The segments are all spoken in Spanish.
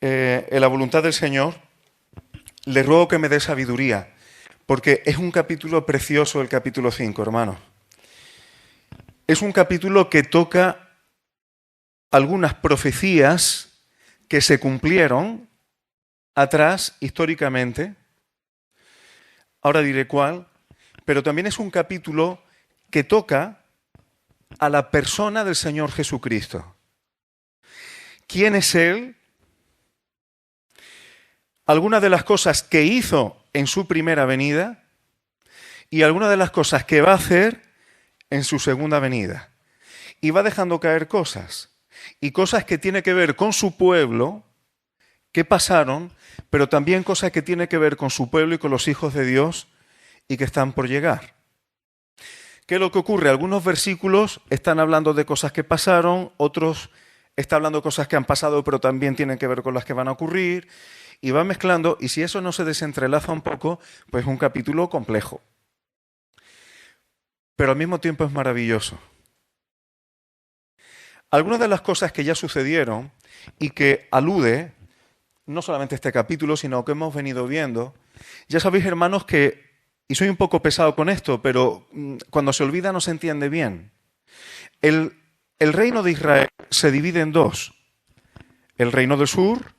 en la voluntad del Señor, le ruego que me dé sabiduría, porque es un capítulo precioso el capítulo 5, hermanos. Es un capítulo que toca algunas profecías que se cumplieron atrás, históricamente. Ahora diré cuál, pero también es un capítulo que toca a la persona del Señor Jesucristo. ¿Quién es Él? Algunas de las cosas que hizo en su primera venida y algunas de las cosas que va a hacer en su segunda venida. Y va dejando caer cosas, y cosas que tienen que ver con su pueblo, que pasaron, pero también cosas que tienen que ver con su pueblo y con los hijos de Dios y que están por llegar. ¿Qué es lo que ocurre? Algunos versículos están hablando de cosas que pasaron, otros están hablando de cosas que han pasado, pero también tienen que ver con las que van a ocurrir, y va mezclando, y si eso no se desentrelaza un poco, pues es un capítulo complejo. Pero al mismo tiempo es maravilloso. Algunas de las cosas que ya sucedieron y que alude, no solamente este capítulo, sino que hemos venido viendo, ya sabéis, hermanos, que, y soy un poco pesado con esto, pero cuando se olvida no se entiende bien. El reino de Israel se divide en dos. El reino del sur,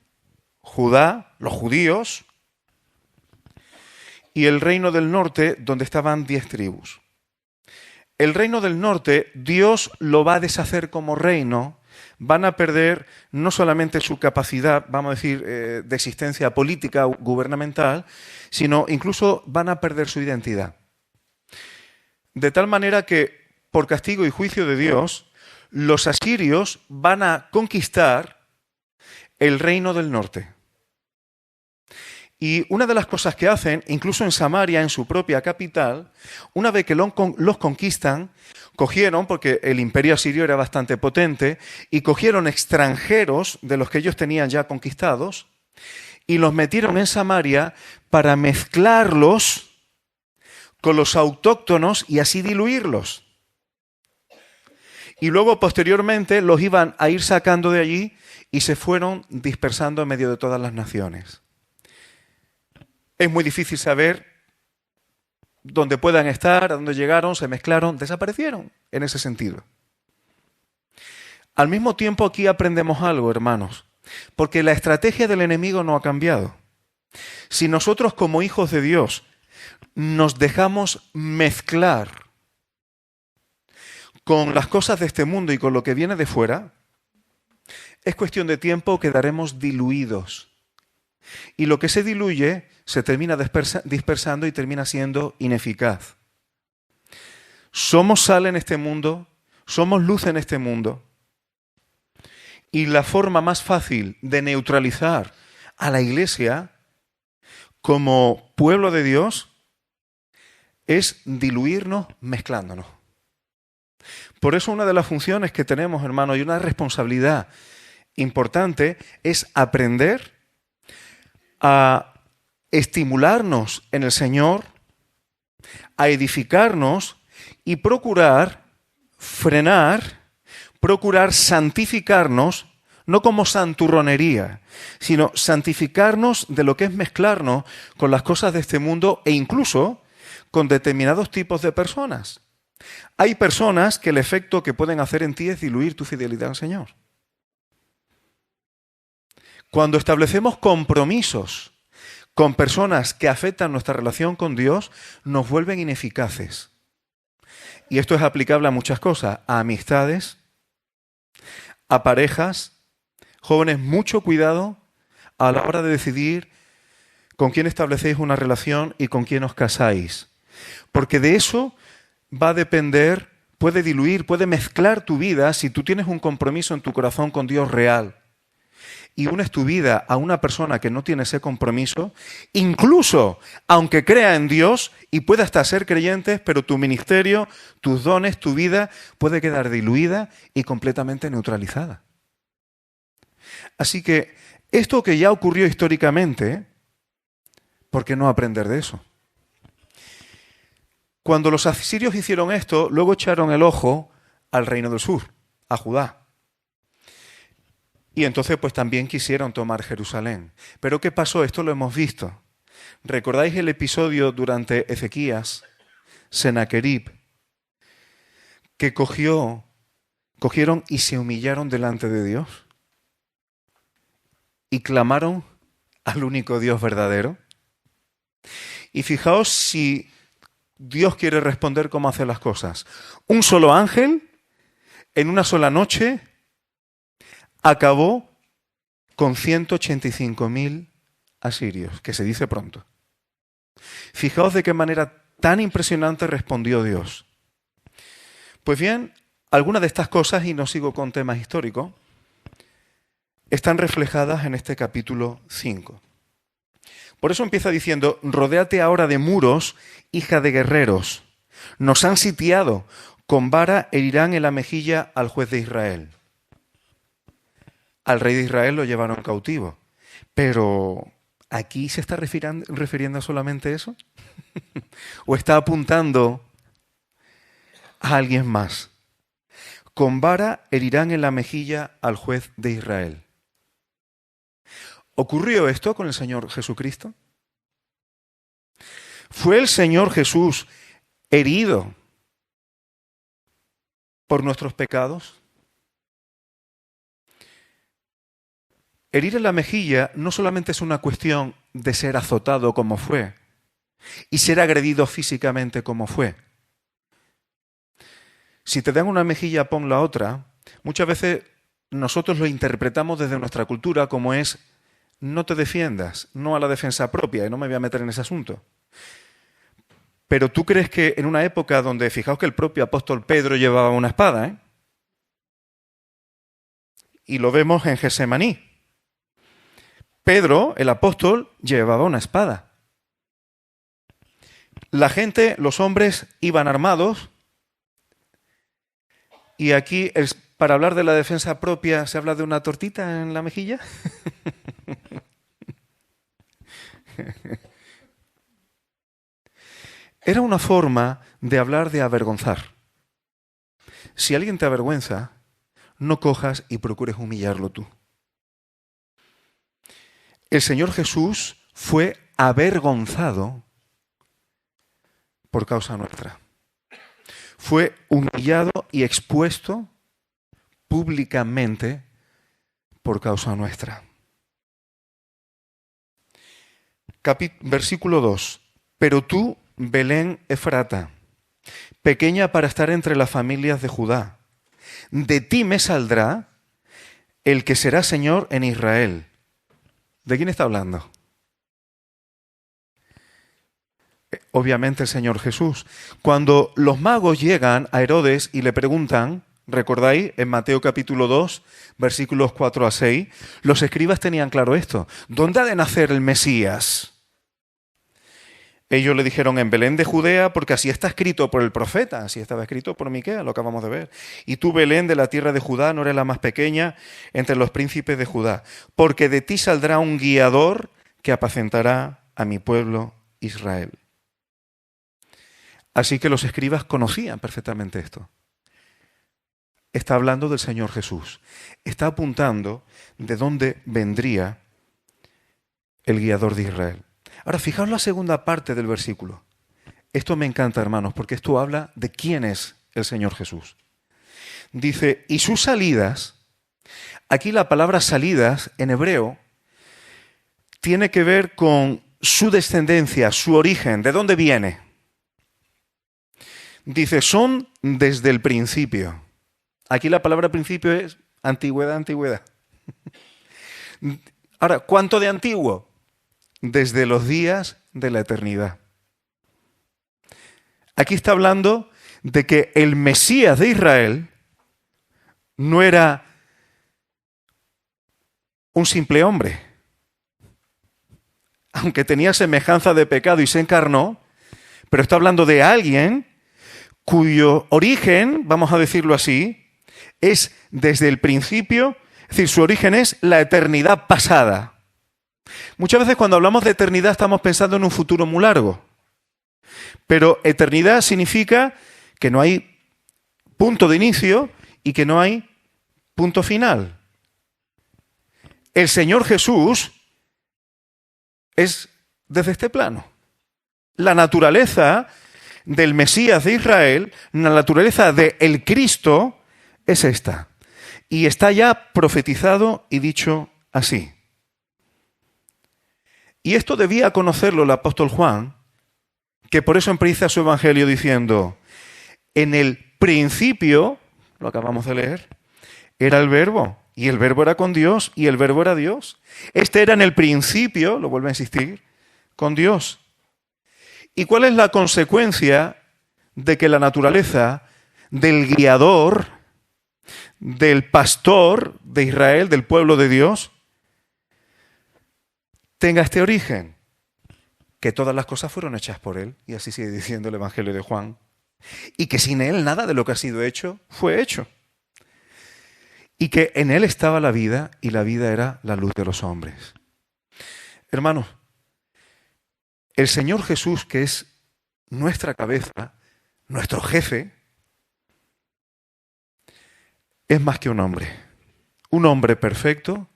Judá, los judíos, y el reino del norte, donde estaban 10 tribus. El reino del norte, Dios lo va a deshacer como reino, van a perder no solamente su capacidad, vamos a decir, de existencia política o gubernamental, sino incluso van a perder su identidad. De tal manera que, por castigo y juicio de Dios, los asirios van a conquistar el reino del norte. Y una de las cosas que hacen, incluso en Samaria, en su propia capital, una vez que los conquistan, cogieron, porque el imperio asirio era bastante potente, y cogieron extranjeros de los que ellos tenían ya conquistados, y los metieron en Samaria para mezclarlos con los autóctonos y así diluirlos. Y luego, posteriormente, los iban a ir sacando de allí y se fueron dispersando en medio de todas las naciones. Es muy difícil saber dónde puedan estar, a dónde llegaron, se mezclaron, desaparecieron en ese sentido. Al mismo tiempo aquí aprendemos algo, hermanos, porque la estrategia del enemigo no ha cambiado. Si nosotros como hijos de Dios nos dejamos mezclar con las cosas de este mundo y con lo que viene de fuera, es cuestión de tiempo que quedaremos diluidos. Y lo que se diluye se termina dispersando y termina siendo ineficaz. Somos sal en este mundo, somos luz en este mundo. Y la forma más fácil de neutralizar a la Iglesia como pueblo de Dios es diluirnos mezclándonos. Por eso una de las funciones que tenemos, hermanos, y una responsabilidad importante es aprender a estimularnos en el Señor, a edificarnos y procurar frenar, procurar santificarnos, no como santurronería, sino santificarnos de lo que es mezclarnos con las cosas de este mundo e incluso con determinados tipos de personas. Hay personas que el efecto que pueden hacer en ti es diluir tu fidelidad al Señor. Cuando establecemos compromisos con personas que afectan nuestra relación con Dios, nos vuelven ineficaces. Y esto es aplicable a muchas cosas, a amistades, a parejas. Jóvenes, mucho cuidado a la hora de decidir con quién establecéis una relación y con quién os casáis. Porque de eso va a depender, puede diluir, puede mezclar tu vida si tú tienes un compromiso en tu corazón con Dios real y unes tu vida a una persona que no tiene ese compromiso, incluso aunque crea en Dios y pueda hasta ser creyente, pero tu ministerio, tus dones, tu vida puede quedar diluida y completamente neutralizada. Así que esto que ya ocurrió históricamente, ¿por qué no aprender de eso? Cuando los asirios hicieron esto, luego echaron el ojo al reino del sur, a Judá. Y entonces pues también quisieron tomar Jerusalén. Pero ¿qué pasó? Esto lo hemos visto. ¿Recordáis el episodio durante Ezequías, Sennacherib, que cogieron y se humillaron delante de Dios? Y clamaron al único Dios verdadero. Y fijaos si Dios quiere responder cómo hace las cosas. Un solo ángel, en una sola noche, acabó con 185.000 asirios, que se dice pronto. Fijaos de qué manera tan impresionante respondió Dios. Pues bien, algunas de estas cosas, y no sigo con temas históricos, están reflejadas en este capítulo 5. Por eso empieza diciendo, rodéate ahora de muros, hija de guerreros. Nos han sitiado, con vara herirán en la mejilla al juez de Israel. Al rey de Israel lo llevaron cautivo. Pero, ¿aquí se está refiriendo solamente a eso? ¿O está apuntando a alguien más? Con vara herirán en la mejilla al juez de Israel. ¿Ocurrió esto con el Señor Jesucristo? ¿Fue el Señor Jesús herido por nuestros pecados? Herir en la mejilla no solamente es una cuestión de ser azotado como fue y ser agredido físicamente como fue. Si te dan una mejilla, pon la otra. Muchas veces nosotros lo interpretamos desde nuestra cultura como es no te defiendas, no a la defensa propia, y no me voy a meter en ese asunto. Pero tú crees que en una época donde, fijaos que el propio apóstol Pedro llevaba una espada, ¿eh? Y lo vemos en Getsemaní. Pedro, el apóstol, llevaba una espada. La gente, los hombres, iban armados. Y aquí, para hablar de la defensa propia, ¿se habla de una tortita en la mejilla? Era una forma de hablar de avergonzar. Si alguien te avergüenza, no cojas y procures humillarlo tú. El Señor Jesús fue avergonzado por causa nuestra. Fue humillado y expuesto públicamente por causa nuestra. Versículo 2. Pero tú, Belén Efrata, pequeña para estar entre las familias de Judá, de ti me saldrá el que será Señor en Israel. ¿De quién está hablando? Obviamente el Señor Jesús. Cuando los magos llegan a Herodes y le preguntan, ¿recordáis? En Mateo capítulo 2, versículos 4 a 6, los escribas tenían claro esto. ¿Dónde ha de nacer el Mesías? Ellos le dijeron en Belén de Judea, porque así está escrito por el profeta, así estaba escrito por Miqueas, lo acabamos de ver. Y tú, Belén, de la tierra de Judá, no eres la más pequeña entre los príncipes de Judá, porque de ti saldrá un guiador que apacentará a mi pueblo Israel. Así que los escribas conocían perfectamente esto. Está hablando del Señor Jesús. Está apuntando de dónde vendría el guiador de Israel. Ahora, fijaos la segunda parte del versículo. Esto me encanta, hermanos, porque esto habla de quién es el Señor Jesús. Dice, y sus salidas, aquí la palabra salidas en hebreo tiene que ver con su descendencia, su origen, ¿de dónde viene? Dice, son desde el principio. Aquí la palabra principio es antigüedad, antigüedad. Ahora, ¿cuánto de antiguo? Desde los días de la eternidad. Aquí está hablando de que el Mesías de Israel no era un simple hombre. Aunque tenía semejanza de pecado y se encarnó, pero está hablando de alguien cuyo origen, vamos a decirlo así, es desde el principio, es decir, su origen es la eternidad pasada. Muchas veces cuando hablamos de eternidad estamos pensando en un futuro muy largo, pero eternidad significa que no hay punto de inicio y que no hay punto final. El Señor Jesús es desde este plano. La naturaleza del Mesías de Israel, la naturaleza del Cristo es esta. Y está ya profetizado y dicho así. Y esto debía conocerlo el apóstol Juan, que por eso empieza su evangelio diciendo, en el principio, lo acabamos de leer, era el verbo, y el verbo era con Dios, y el verbo era Dios. Este era en el principio, lo vuelvo a insistir, con Dios. ¿Y cuál es la consecuencia de que la naturaleza del guiador, del pastor de Israel, del pueblo de Dios, tenga este origen? Que todas las cosas fueron hechas por Él, y así sigue diciendo el Evangelio de Juan, y que sin Él nada de lo que ha sido hecho fue hecho. Y que en Él estaba la vida, y la vida era la luz de los hombres. Hermanos, el Señor Jesús, que es nuestra cabeza, nuestro jefe, es más que un hombre perfecto,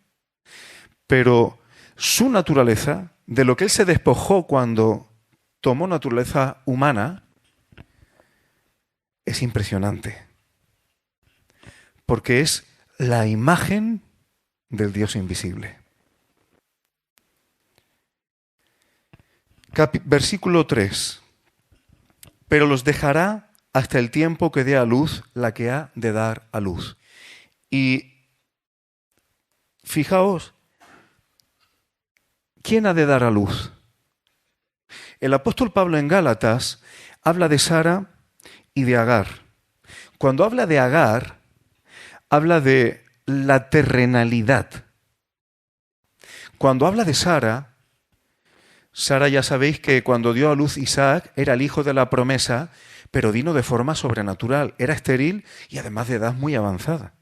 pero su naturaleza, de lo que Él se despojó cuando tomó naturaleza humana, es impresionante, porque es la imagen del Dios invisible. Versículo 3. Pero los dejará hasta el tiempo que dé a luz la que ha de dar a luz. Y fijaos, ¿quién ha de dar a luz? El apóstol Pablo en Gálatas habla de Sara y de Agar. Cuando habla de Agar, habla de la terrenalidad. Cuando habla de Sara, Sara ya sabéis que cuando dio a luz Isaac era el hijo de la promesa, pero vino de forma sobrenatural. Era estéril y además de edad muy avanzada.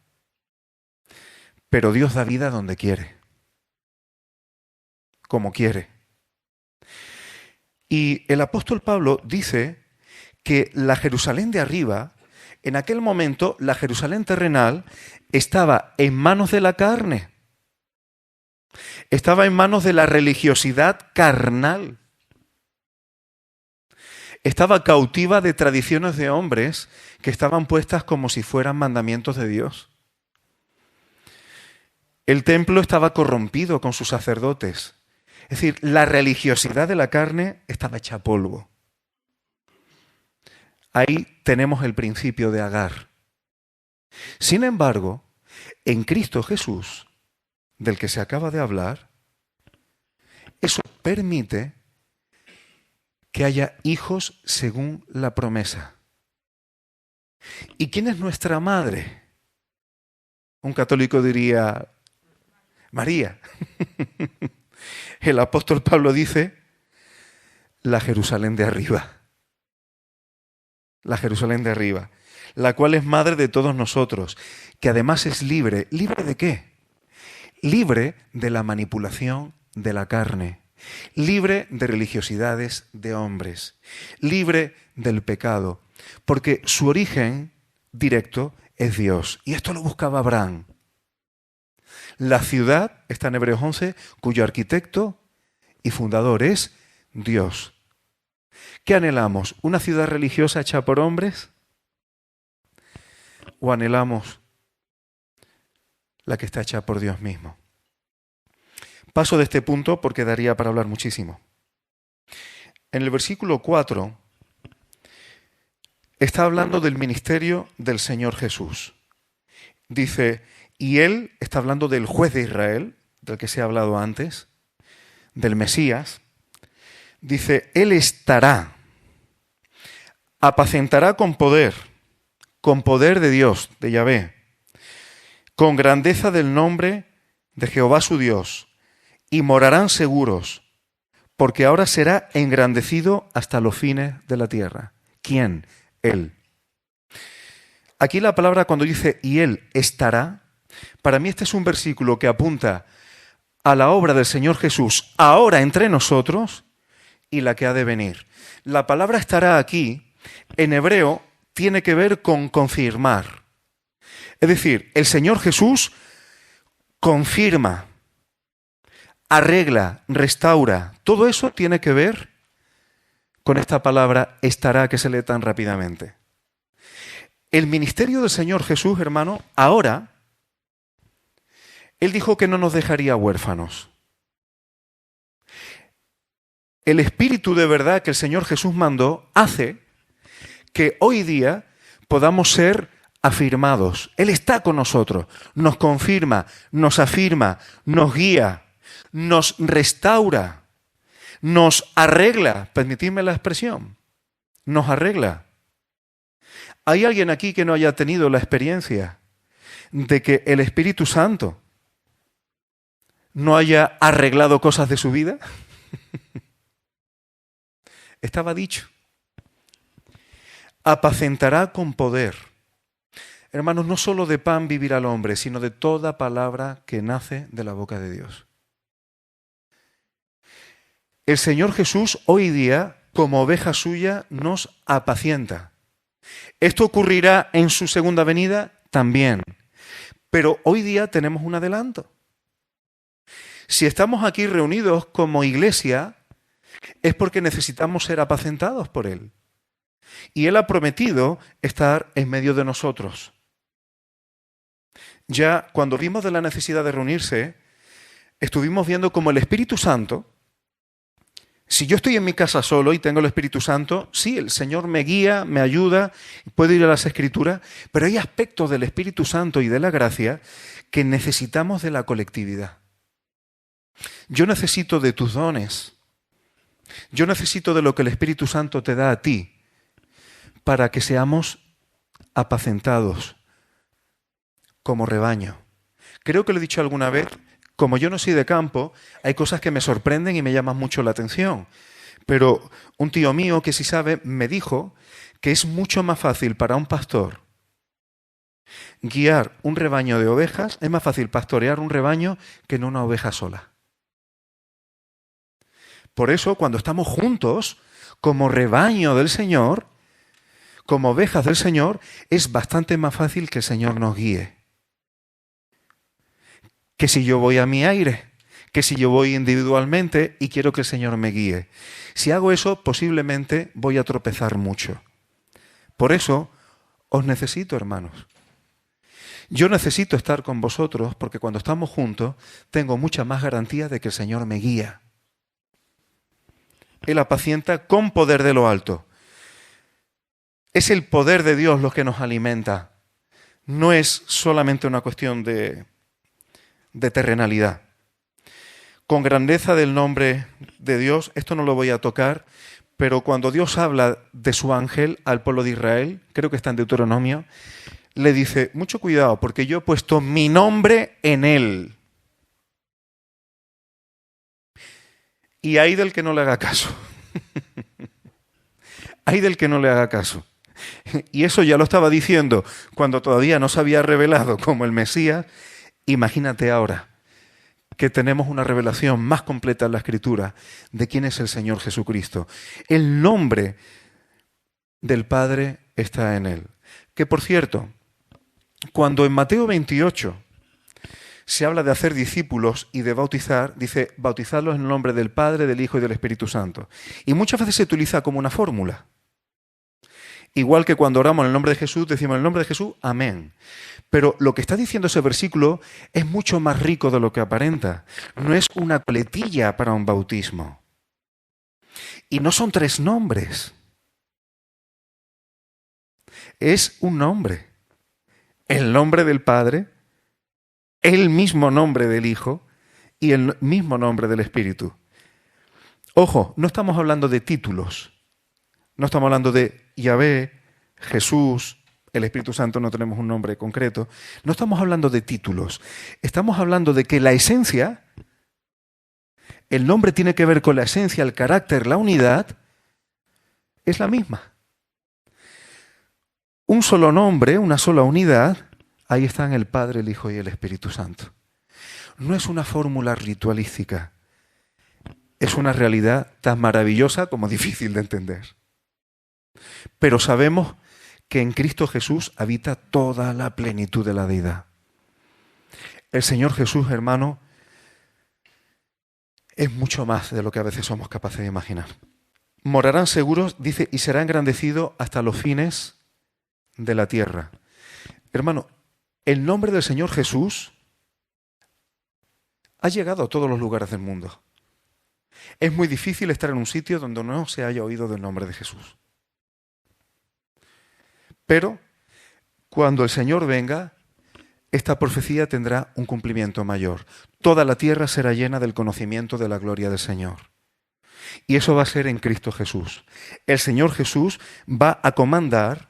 Pero Dios da vida donde quiere, como quiere. Y el apóstol Pablo dice que la Jerusalén de arriba, en aquel momento la Jerusalén terrenal estaba en manos de la carne, estaba en manos de la religiosidad carnal, estaba cautiva de tradiciones de hombres que estaban puestas como si fueran mandamientos de Dios. El templo estaba corrompido con sus sacerdotes. Es decir, la religiosidad de la carne estaba hecha polvo. Ahí tenemos el principio de Agar. Sin embargo, en Cristo Jesús, del que se acaba de hablar, eso permite que haya hijos según la promesa. ¿Y quién es nuestra madre? Un católico diría María. El apóstol Pablo dice la Jerusalén de arriba. La Jerusalén de arriba, la cual es madre de todos nosotros, que además es libre. ¿Libre de qué? Libre de la manipulación de la carne, libre de religiosidades de hombres, libre del pecado, porque su origen directo es Dios. Y esto lo buscaba Abraham. La ciudad, está en Hebreos 11, cuyo arquitecto y fundador es Dios. ¿Qué anhelamos? ¿Una ciudad religiosa hecha por hombres? ¿O anhelamos la que está hecha por Dios mismo? Paso de este punto porque daría para hablar muchísimo. En el versículo 4 está hablando del ministerio del Señor Jesús. Dice, y Él está hablando del juez de Israel, del que se ha hablado antes, del Mesías. Dice, Él estará, apacentará con poder de Dios, de Yahvé, con grandeza del nombre de Jehová su Dios, y morarán seguros, porque ahora será engrandecido hasta los fines de la tierra. ¿Quién? Él. Aquí la palabra cuando dice, y Él estará, para mí este es un versículo que apunta a la obra del Señor Jesús ahora entre nosotros y la que ha de venir. La palabra estará aquí, en hebreo, tiene que ver con confirmar. Es decir, el Señor Jesús confirma arregla, restaura. Todo eso tiene que ver con esta palabra estará que se lee tan rápidamente. El ministerio del Señor Jesús, hermano, ahora, Él dijo que no nos dejaría huérfanos. El Espíritu de verdad que el Señor Jesús mandó hace que hoy día podamos ser afirmados. Él está con nosotros, nos confirma, nos afirma, nos guía, nos restaura, nos arregla. Permitidme la expresión, nos arregla. ¿Hay alguien aquí que no haya tenido la experiencia de que el Espíritu Santo no haya arreglado cosas de su vida? Estaba dicho. Apacentará con poder. Hermanos, no solo de pan vivirá el hombre, sino de toda palabra que nace de la boca de Dios. El Señor Jesús hoy día, como oveja suya, nos apacienta. ¿Esto ocurrirá en su segunda venida? También. Pero hoy día tenemos un adelanto. Si estamos aquí reunidos como iglesia, es porque necesitamos ser apacentados por Él. Y Él ha prometido estar en medio de nosotros. Ya cuando vimos de la necesidad de reunirse, estuvimos viendo cómo el Espíritu Santo, si yo estoy en mi casa solo y tengo el Espíritu Santo, sí, el Señor me guía, me ayuda, puedo ir a las Escrituras, pero hay aspectos del Espíritu Santo y de la gracia que necesitamos de la colectividad. Yo necesito de tus dones. Yo necesito de lo que el Espíritu Santo te da a ti para que seamos apacentados como rebaño. Creo que lo he dicho alguna vez, como yo no soy de campo, hay cosas que me sorprenden y me llaman mucho la atención. Pero un tío mío que sí sabe me dijo que es mucho más fácil para un pastor guiar un rebaño de ovejas, es más fácil pastorear un rebaño que no una oveja sola. Por eso, cuando estamos juntos, como rebaño del Señor, como ovejas del Señor, es bastante más fácil que el Señor nos guíe. Que si yo voy a mi aire, que si yo voy individualmente y quiero que el Señor me guíe. Si hago eso, posiblemente voy a tropezar mucho. Por eso, os necesito, hermanos. Yo necesito estar con vosotros porque cuando estamos juntos, tengo mucha más garantía de que el Señor me guía. Él apacienta con poder de lo alto. Es el poder de Dios lo que nos alimenta. No es solamente una cuestión de terrenalidad. Con grandeza del nombre de Dios, esto no lo voy a tocar, pero cuando Dios habla de su ángel al pueblo de Israel, creo que está en Deuteronomio, le dice, mucho cuidado, porque yo he puesto mi nombre en él. Y hay del que no le haga caso. Hay del que no le haga caso. Y eso ya lo estaba diciendo cuando todavía no se había revelado como el Mesías. Imagínate ahora que tenemos una revelación más completa en la Escritura de quién es el Señor Jesucristo. El nombre del Padre está en Él. Que por cierto, cuando en Mateo 28 se habla de hacer discípulos y de bautizar, dice bautizarlos en el nombre del Padre, del Hijo y del Espíritu Santo. Y muchas veces se utiliza como una fórmula. Igual que cuando oramos en el nombre de Jesús, decimos en el nombre de Jesús, amén. Pero lo que está diciendo ese versículo es mucho más rico de lo que aparenta. No es una coletilla para un bautismo. Y no son 3 nombres. Es un nombre. El nombre del Padre, el mismo nombre del Hijo y el mismo nombre del Espíritu. Ojo, no estamos hablando de títulos. No estamos hablando de Yahvé, Jesús, el Espíritu Santo, no tenemos un nombre concreto. No estamos hablando de títulos. Estamos hablando de que la esencia, el nombre tiene que ver con la esencia, el carácter, la unidad, es la misma. Un solo nombre, una sola unidad, ahí están el Padre, el Hijo y el Espíritu Santo. No es una fórmula ritualística. Es una realidad tan maravillosa como difícil de entender. Pero sabemos que en Cristo Jesús habita toda la plenitud de la deidad. El Señor Jesús, hermano, es mucho más de lo que a veces somos capaces de imaginar. Morarán seguros, dice, y será engrandecido hasta los fines de la tierra. Hermano, el nombre del Señor Jesús ha llegado a todos los lugares del mundo. Es muy difícil estar en un sitio donde no se haya oído del nombre de Jesús. Pero cuando el Señor venga, esta profecía tendrá un cumplimiento mayor. Toda la tierra será llena del conocimiento de la gloria del Señor. Y eso va a ser en Cristo Jesús. El Señor Jesús va a comandar,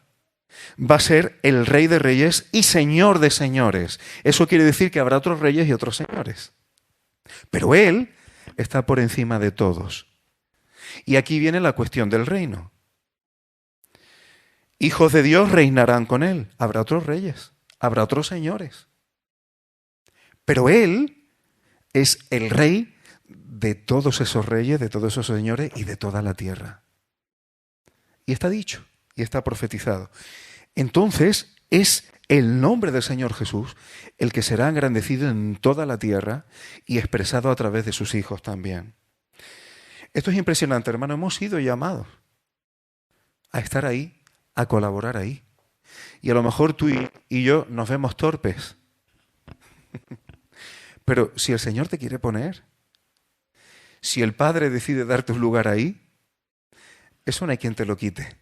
va a ser el Rey de Reyes y Señor de Señores. Eso quiere decir que habrá otros reyes y otros señores. Pero Él está por encima de todos. Y aquí viene la cuestión del reino. Hijos de Dios reinarán con Él. Habrá otros reyes, habrá otros señores. Pero Él es el Rey de todos esos reyes, de todos esos señores y de toda la tierra. Y está dicho, y está profetizado. Entonces es el nombre del Señor Jesús el que será engrandecido en toda la tierra y expresado a través de sus hijos también. Esto es impresionante, hermano. Hemos sido llamados a estar ahí, a colaborar ahí. Y a lo mejor tú y yo nos vemos torpes. Pero si el Señor te quiere poner, si el Padre decide darte un lugar ahí, eso no hay quien te lo quite.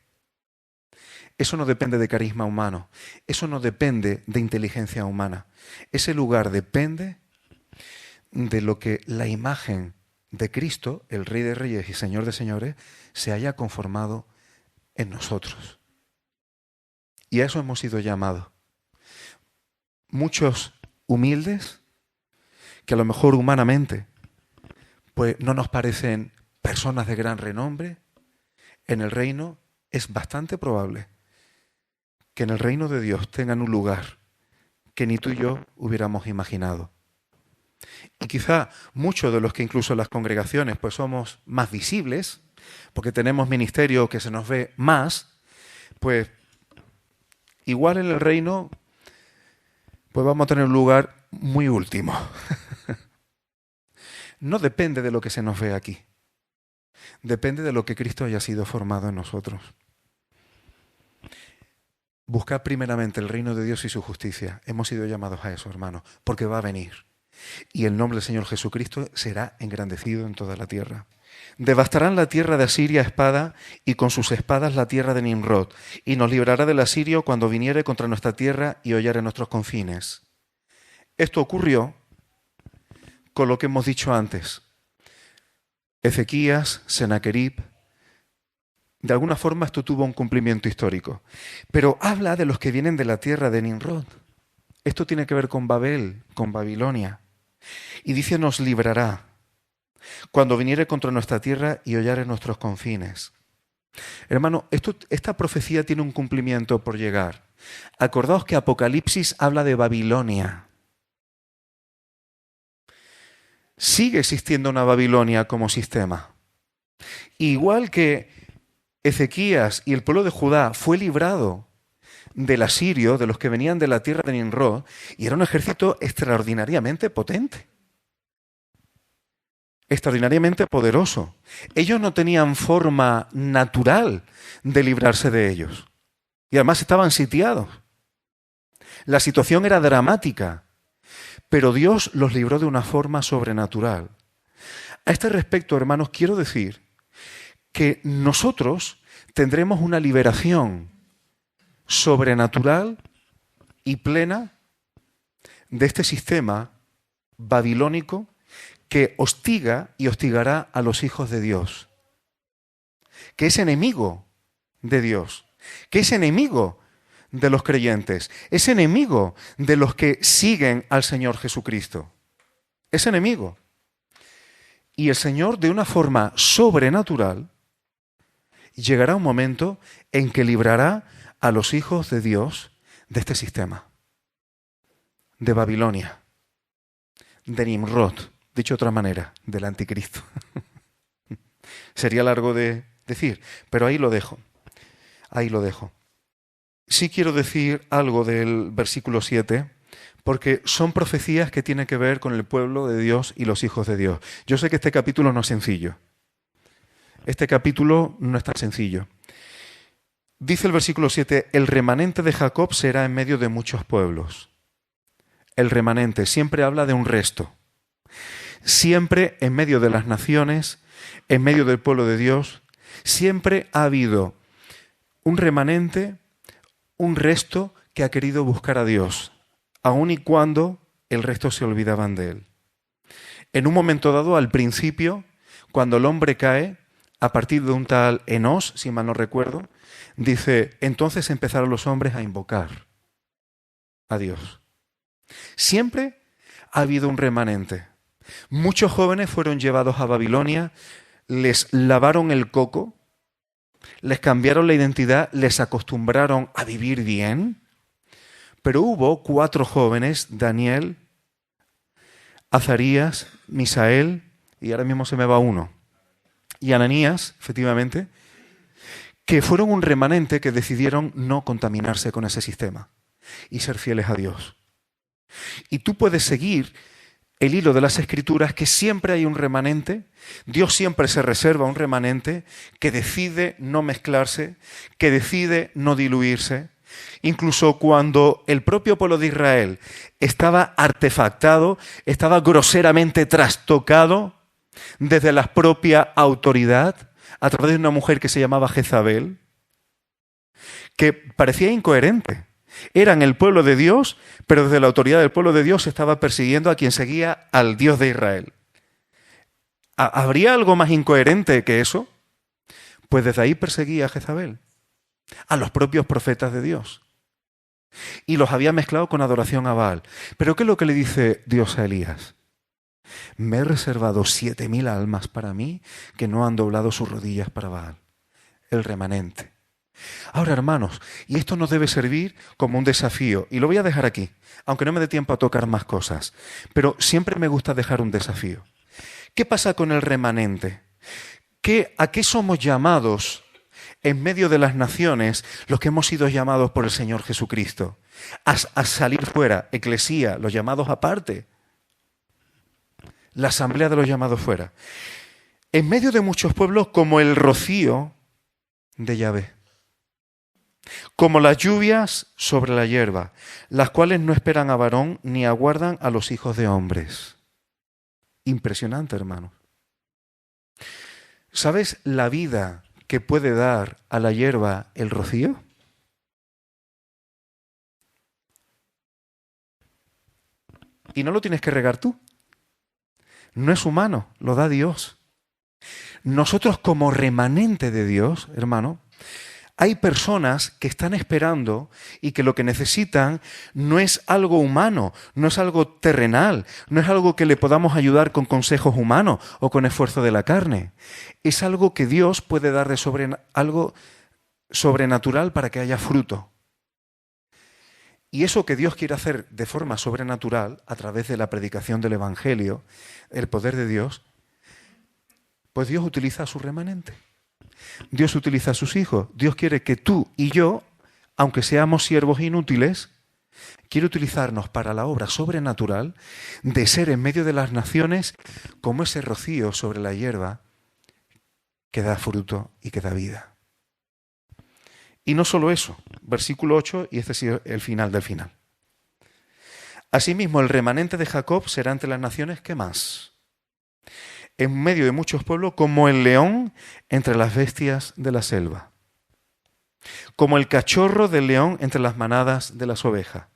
Eso no depende de carisma humano. Eso no depende de inteligencia humana. Ese lugar depende de lo que la imagen de Cristo, el Rey de Reyes y Señor de Señores, se haya conformado en nosotros. Y a eso hemos sido llamados. Muchos humildes, que a lo mejor humanamente pues no nos parecen personas de gran renombre, en el reino es bastante probable que en el reino de Dios tengan un lugar que ni tú y yo hubiéramos imaginado. Y quizá muchos de los que incluso en las congregaciones pues somos más visibles, porque tenemos ministerio que se nos ve más, pues igual en el reino pues vamos a tener un lugar muy último. No depende de lo que se nos ve aquí. Depende de lo que Cristo haya sido formado en nosotros. Buscad primeramente el reino de Dios y su justicia. Hemos sido llamados a eso, hermano, porque va a venir. Y el nombre del Señor Jesucristo será engrandecido en toda la tierra. Devastarán la tierra de Asiria a espada, y con sus espadas la tierra de Nimrod, y nos librará del asirio cuando viniere contra nuestra tierra y hollare nuestros confines. Esto ocurrió con lo que hemos dicho antes. Ezequías, Senaquerib, de alguna forma esto tuvo un cumplimiento histórico. Pero habla de los que vienen de la tierra de Nimrod. Esto tiene que ver con Babel, con Babilonia. Y dice, nos librará cuando viniere contra nuestra tierra y hollare nuestros confines. Hermano, esta profecía tiene un cumplimiento por llegar. Acordaos que Apocalipsis habla de Babilonia. Sigue existiendo una Babilonia como sistema. Igual que Ezequías y el pueblo de Judá fue librado del asirio, de los que venían de la tierra de Nimrod, y era un ejército extraordinariamente potente, extraordinariamente poderoso. Ellos no tenían forma natural de librarse de ellos. Y además estaban sitiados. La situación era dramática. Pero Dios los libró de una forma sobrenatural. A este respecto, hermanos, quiero decir que nosotros tendremos una liberación sobrenatural y plena de este sistema babilónico que hostiga y hostigará a los hijos de Dios, que es enemigo de Dios, que es enemigo de los creyentes, es enemigo de los que siguen al Señor Jesucristo. Es enemigo. Y el Señor, de una forma sobrenatural, llegará un momento en que librará a los hijos de Dios de este sistema, de Babilonia, de Nimrod, dicho de otra manera, del anticristo. Sería largo de decir, pero ahí lo dejo. Ahí lo dejo. Sí quiero decir algo del versículo 7, porque son profecías que tienen que ver con el pueblo de Dios y los hijos de Dios. Yo sé que este capítulo no es sencillo. Este capítulo no es tan sencillo. Dice el versículo 7, el remanente de Jacob será en medio de muchos pueblos. El remanente siempre habla de un resto. Siempre en medio de las naciones, en medio del pueblo de Dios, siempre ha habido un remanente, un resto que ha querido buscar a Dios, aun y cuando el resto se olvidaban de él. En un momento dado, al principio, cuando el hombre cae, a partir de un tal Enós, si mal no recuerdo, dice, entonces empezaron los hombres a invocar a Dios. Siempre ha habido un remanente. Muchos jóvenes fueron llevados a Babilonia, les lavaron el coco, les cambiaron la identidad, les acostumbraron a vivir bien, pero hubo 4 jóvenes, Daniel, Azarías, Misael, y ahora mismo se me va uno, y Ananías, efectivamente, que fueron un remanente que decidieron no contaminarse con ese sistema y ser fieles a Dios. Y tú puedes seguir el hilo de las Escrituras, que siempre hay un remanente, Dios siempre se reserva un remanente que decide no mezclarse, que decide no diluirse. Incluso cuando el propio pueblo de Israel estaba artefactado, estaba groseramente trastocado desde la propia autoridad, a través de una mujer que se llamaba Jezabel, que parecía incoherente. Eran el pueblo de Dios, pero desde la autoridad del pueblo de Dios se estaba persiguiendo a quien seguía al Dios de Israel. ¿Habría algo más incoherente que eso? Pues desde ahí perseguía a Jezabel, a los propios profetas de Dios. Y los había mezclado con adoración a Baal. ¿Pero qué es lo que le dice Dios a Elías? Me he reservado 7.000 almas para mí que no han doblado sus rodillas para Baal. El remanente. Ahora, hermanos, y esto nos debe servir como un desafío, y lo voy a dejar aquí, aunque no me dé tiempo a tocar más cosas, pero siempre me gusta dejar un desafío. ¿Qué pasa con el remanente? ¿A qué somos llamados en medio de las naciones los que hemos sido llamados por el Señor Jesucristo? A salir fuera, eclesía, los llamados aparte, la asamblea de los llamados fuera. En medio de muchos pueblos como el rocío de Yahvé. Como las lluvias sobre la hierba, las cuales no esperan a varón ni aguardan a los hijos de hombres. Impresionante, hermano. ¿Sabes la vida que puede dar a la hierba el rocío? Y no lo tienes que regar tú. No es humano, lo da Dios. Nosotros como remanente de Dios, hermano, hay personas que están esperando y que lo que necesitan no es algo humano, no es algo terrenal, no es algo que le podamos ayudar con consejos humanos o con esfuerzo de la carne. Es algo que Dios puede dar de algo sobrenatural para que haya fruto. Y eso que Dios quiere hacer de forma sobrenatural, a través de la predicación del Evangelio, el poder de Dios, pues Dios utiliza a su remanente. Dios utiliza a sus hijos. Dios quiere que tú y yo, aunque seamos siervos inútiles, quiere utilizarnos para la obra sobrenatural de ser en medio de las naciones como ese rocío sobre la hierba que da fruto y que da vida. Y no solo eso, versículo 8, y este es el final del final. Asimismo, el remanente de Jacob será entre las naciones, ¿qué más? En medio de muchos pueblos, como el león entre las bestias de la selva, como el cachorro del león entre las manadas de las ovejas,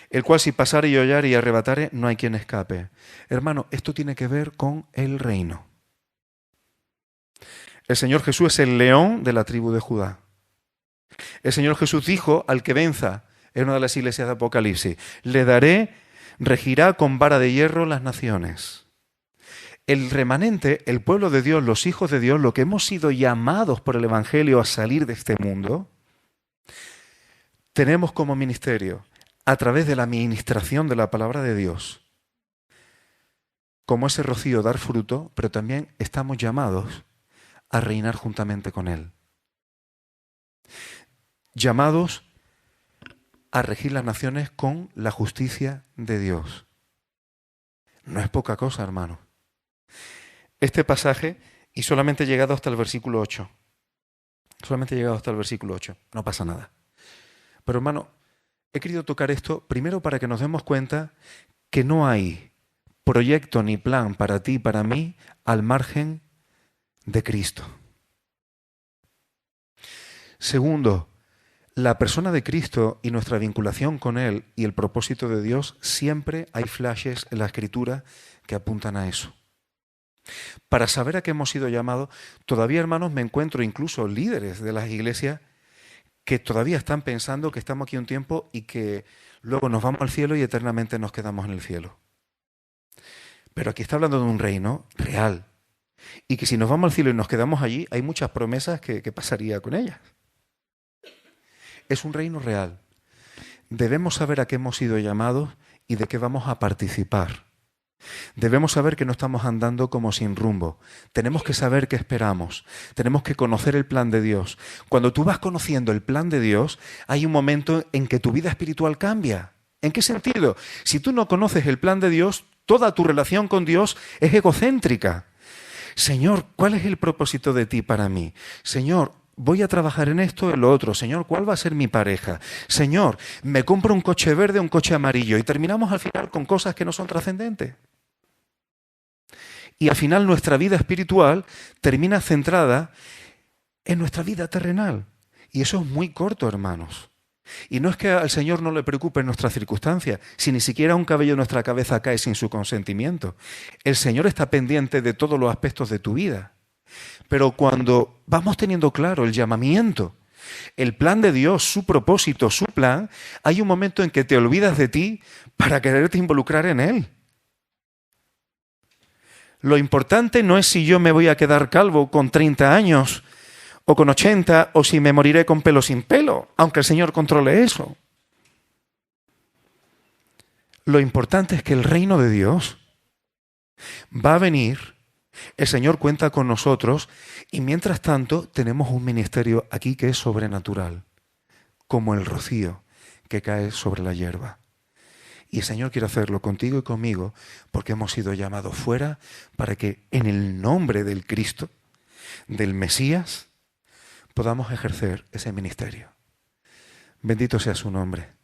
el cual si pasare y hollare y arrebatare, no hay quien escape. Hermano, esto tiene que ver con el reino. El Señor Jesús es el león de la tribu de Judá. El Señor Jesús dijo al que venza, en una de las iglesias de Apocalipsis, le daré, regirá con vara de hierro las naciones. El remanente, el pueblo de Dios, los hijos de Dios, lo que hemos sido llamados por el Evangelio a salir de este mundo, tenemos como ministerio, a través de la ministración de la palabra de Dios, como ese rocío dar fruto, pero también estamos llamados a reinar juntamente con Él. Llamados a regir las naciones con la justicia de Dios. No es poca cosa, hermano. Este pasaje, y solamente he llegado hasta el versículo 8. Solamente he llegado hasta el versículo 8. No pasa nada. Pero hermano, he querido tocar esto primero para que nos demos cuenta que no hay proyecto ni plan para ti y para mí al margen de Cristo. Segundo, la persona de Cristo y nuestra vinculación con Él y el propósito de Dios, siempre hay flashes en la Escritura que apuntan a eso. Para saber a qué hemos sido llamados, todavía, hermanos, me encuentro incluso líderes de las iglesias que todavía están pensando que estamos aquí un tiempo y que luego nos vamos al cielo y eternamente nos quedamos en el cielo. Pero aquí está hablando de un reino real. Y que si nos vamos al cielo y nos quedamos allí, hay muchas promesas que pasaría con ellas. Es un reino real. Debemos saber a qué hemos sido llamados y de qué vamos a participar. Debemos saber que no estamos andando como sin rumbo. Tenemos que saber qué esperamos. Tenemos que conocer el plan de Dios. Cuando tú vas conociendo el plan de Dios, hay un momento en que tu vida espiritual cambia. ¿En qué sentido? Si tú no conoces el plan de Dios, toda tu relación con Dios es egocéntrica. Señor, ¿cuál es el propósito de ti para mí? Señor, voy a trabajar en esto, en lo otro. Señor, ¿cuál va a ser mi pareja? Señor, me compro un coche verde o un coche amarillo. Y terminamos al final con cosas que no son trascendentes. Y al final nuestra vida espiritual termina centrada en nuestra vida terrenal. Y eso es muy corto, hermanos. Y no es que al Señor no le preocupen nuestras circunstancias, si ni siquiera un cabello de nuestra cabeza cae sin su consentimiento. El Señor está pendiente de todos los aspectos de tu vida. Pero cuando vamos teniendo claro el llamamiento, el plan de Dios, su propósito, su plan, hay un momento en que te olvidas de ti para quererte involucrar en Él. Lo importante no es si yo me voy a quedar calvo con 30 años o con 80 o si me moriré con pelo sin pelo, aunque el Señor controle eso. Lo importante es que el reino de Dios va a venir, el Señor cuenta con nosotros y mientras tanto tenemos un ministerio aquí que es sobrenatural, como el rocío que cae sobre la hierba. Y el Señor quiere hacerlo contigo y conmigo porque hemos sido llamados fuera para que en el nombre del Cristo, del Mesías, podamos ejercer ese ministerio. Bendito sea su nombre.